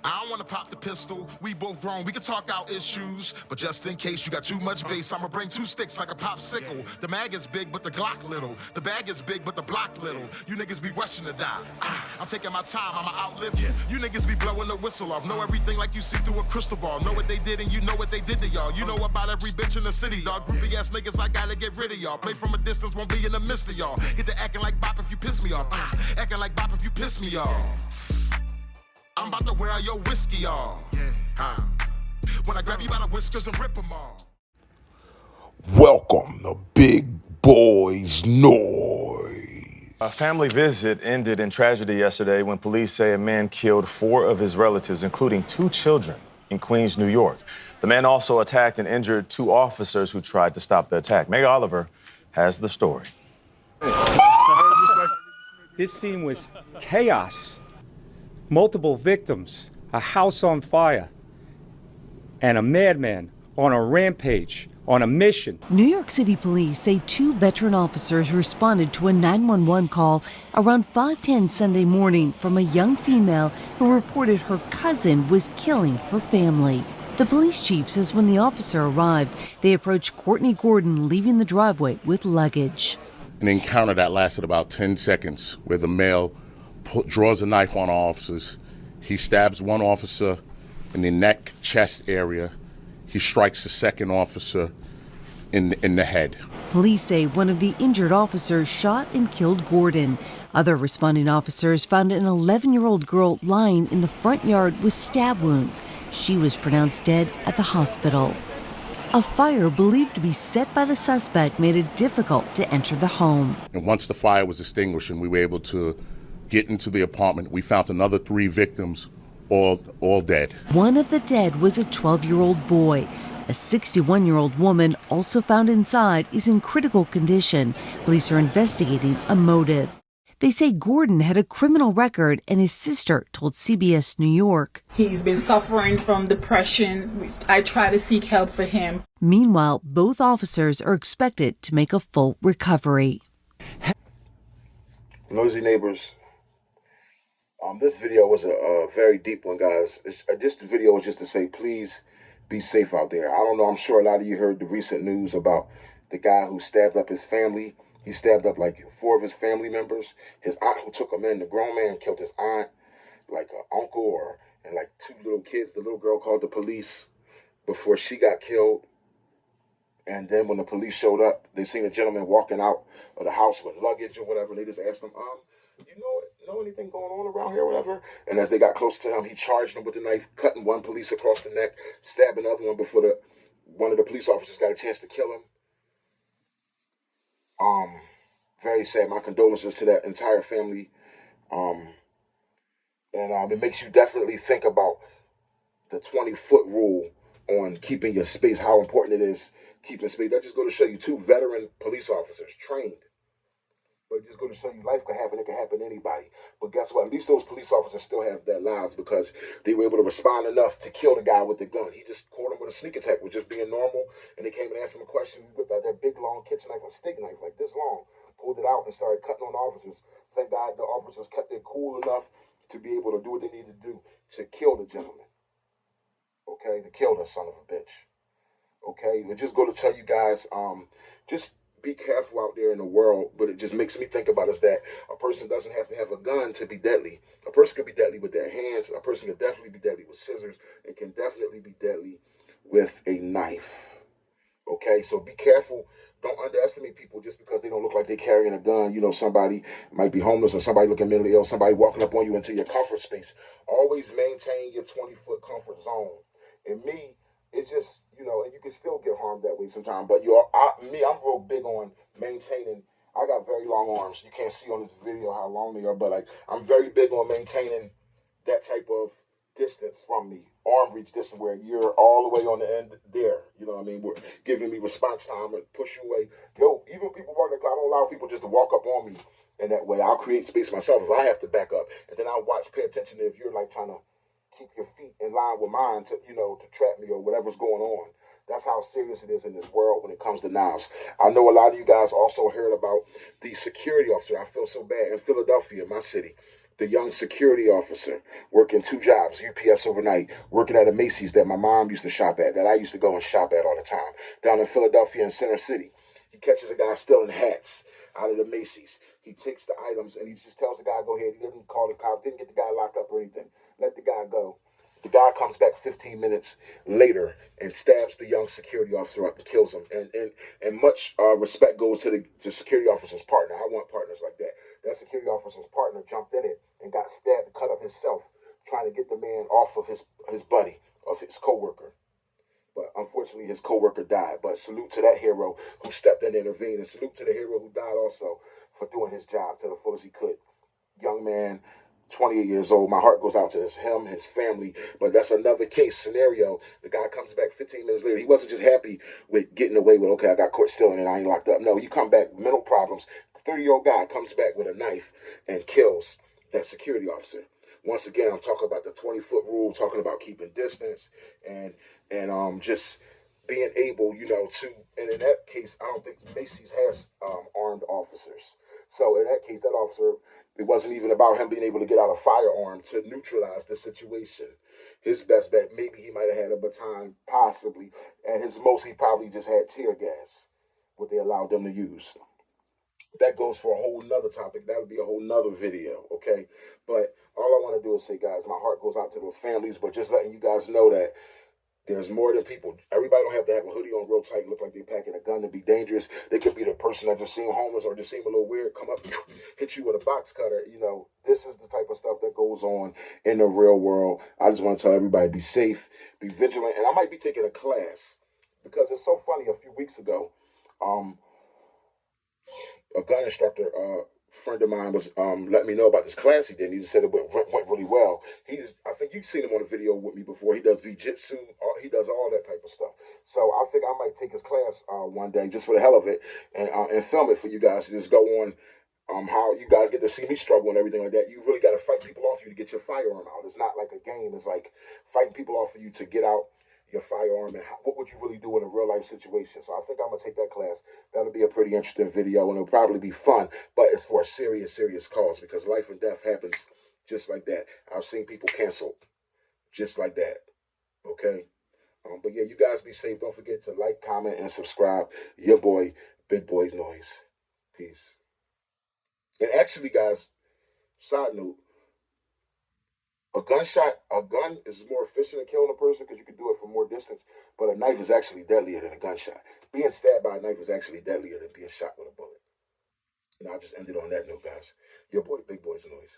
I don't wanna pop the pistol, we both grown, we can talk out issues. But just in case you got too much bass, I'ma bring 2 sticks like a popsicle. The mag is big, but the Glock little. The bag is big, but the block little. You niggas be rushing to die. I'm taking my time, I'ma outlive you. You niggas be blowing the whistle off. Know everything like you see through a crystal ball. Know what they did and you know what they did to y'all. You know about every bitch in the city, dog. Groupie ass niggas, I gotta get rid of y'all. Play from a distance, won't be in the midst of y'all. Get to acting like bop if you piss me off. Acting like bop if you piss me off. I'm about to wear out your whiskey off. When I grab you by the whiskers and rip them off. Welcome to Big Boys Noise. A family visit ended in tragedy yesterday when police say a man killed 4 of his relatives, including 2 children, in Queens, New York. The man also attacked and injured 2 officers who tried to stop the attack. Meg Oliver has the story. This scene was chaos. Multiple victims, a house on fire, and a madman on a rampage, on a mission. New York City police say 2 veteran officers responded to a 911 call around 5:10 Sunday morning from a young female who reported her cousin was killing her family. The police chief says when the officer arrived, they approached Courtney Gordon leaving the driveway with luggage. An encounter that lasted about 10 seconds where the male draws a knife on officers. He stabs one officer in the neck, chest area. He strikes the second officer in the head. Police say one of the injured officers shot and killed Gordon. Other responding officers found an 11-year-old girl lying in the front yard with stab wounds. She was pronounced dead at the hospital. A fire believed to be set by the suspect made it difficult to enter the home. And once the fire was extinguished and we were able to get into the apartment, we found another 3 victims, all dead. One of the dead was a 12-year-old boy. A 61-year-old woman, also found inside, is in critical condition. Police are investigating a motive. They say Gordon had a criminal record, and his sister told CBS New York. He's been suffering from depression. I try to seek help for him. Meanwhile, both officers are expected to make a full recovery. Noisy neighbors. This video was a very deep one, guys. This video was just to say, please be safe out there. I don't know, I'm sure a lot of you heard the recent news about the guy who stabbed up his family. He stabbed up like 4 of his family members. His aunt who took him in, the grown man killed his aunt, like an uncle and like 2 little kids. The little girl called the police before she got killed. And then when the police showed up, they seen a gentleman walking out of the house with luggage or whatever. They just asked him, you know anything going on around here or whatever? And as they got close to him, he charged them with the knife, cutting one police across the neck, stabbing another one before one of the police officers got a chance to kill him. Very sad. My condolences to that entire family. And it makes you definitely think about the 20-foot rule on keeping your space, how important it is keeping space. That just go to show you 2 veteran police officers, trained. But it just go to show you life can happen. It can happen to anybody. But guess what? At least those police officers still have their lives because they were able to respond enough to kill the guy with the gun. He just caught him with a sneak attack, which just being normal. And they came and asked him a question with that big, long kitchen knife, a steak knife like this long. Pulled it out and started cutting on the officers. Thank God the officers kept their cool enough to be able to do what they needed to do to kill the gentleman. Okay? To kill the son of a bitch. Okay? It just go to tell you guys, just be careful out there in the world, but it just makes me think about is that a person doesn't have to have a gun to be deadly. A person can be deadly with their hands. A person can definitely be deadly with scissors. And can definitely be deadly with a knife. Okay, so be careful. Don't underestimate people just because they don't look like they're carrying a gun. You know, somebody might be homeless or somebody looking mentally ill, somebody walking up on you into your comfort space. Always maintain your 20-foot comfort zone. And me, it's just, you know, and you can still get harmed that way sometimes. But I'm real big on maintaining. I got very long arms. You can't see on this video how long they are, but I'm very big on maintaining that type of distance from me, arm reach distance where you're all the way on the end there. You know what I mean? We're giving me response time and push you away. Yo, even people walk the clock, I don't allow people just to walk up on me in that way. I'll create space myself if I have to back up. And then I'll pay attention to if you're like trying to keep your feet in line with mine to, you know, to trap me or whatever's going on. That's how serious it is in this world when it comes to knives. I know a lot of you guys also heard about the security officer. I feel so bad in Philadelphia, my city. the young security officer working 2 jobs, UPS overnight, working at a Macy's that my mom used to shop at, that I used to go and shop at all the time, down in Philadelphia in Center City. He catches a guy stealing hats out of the Macy's. He takes the items and he just tells the guy, go ahead. He didn't call the cop, didn't get the guy locked up or anything. Let the guy go. The guy comes back 15 minutes later and stabs the young security officer up and kills him. And much respect goes to the security officer's partner. I want partners like that. That security officer's partner jumped in it and got stabbed, cut up himself, trying to get the man off of his buddy, of his co-worker. But unfortunately, his co-worker died. But salute to that hero who stepped in and intervened. And salute to the hero who died also for doing his job to the fullest he could. Young man, 28 years old. My heart goes out to him, his family. But that's another case scenario. The guy comes back 15 minutes later. He wasn't just happy with getting away with, okay, I got caught stealing and I ain't locked up. No, you come back, mental problems. The 30-year-old guy comes back with a knife and kills that security officer. Once again, I'm talking about the 20-foot rule, talking about keeping distance and just being able, you know, to, and in that case, I don't think Macy's has armed officers. So in that case, that officer, it wasn't even about him being able to get out a firearm to neutralize the situation. His best bet, maybe he might have had a baton, possibly. At his most, he probably just had tear gas, what they allowed them to use. That goes for a whole nother topic. That would be a whole nother video, okay? But all I want to do is say, guys, my heart goes out to those families, but just letting you guys know that there's more than people. Everybody don't have to have a hoodie on real tight and look like they're packing a gun to be dangerous. They could be the person that just seem homeless or just seem a little weird, come up, hit you with a box cutter. You know, this is the type of stuff that goes on in the real world. I just want to tell everybody, be safe, be vigilant. And I might be taking a class because it's so funny. A few weeks ago, a gun instructor, friend of mine was letting me know about this class he did. He just said it went really well. I think you've seen him on a video with me before. He does jiu-jitsu. He does all that type of stuff. So I think I might take his class one day just for the hell of it and film it for you guys to just go on how you guys get to see me struggle and everything like that. You really got to fight people off you to get your firearm out. It's not like a game. It's like fighting people off of you to get out your firearm and what would you really do in a real life situation. So I think I'm gonna take that class. That'll be a pretty interesting video and it'll probably be fun, but it's for a serious cause because life and death happens just like that. I've seen people canceled just like that. Okay. But yeah, you guys be safe. Don't forget to like, comment, and subscribe. Your boy, Big Boys Noise. Peace. And actually, guys, side note, a gun is more efficient at killing a person because you can do it from more distance, but a knife is actually deadlier than a gunshot. Being stabbed by a knife is actually deadlier than being shot with a bullet. And I'll just end it on that note, guys. Your boy, Big Boys Noise.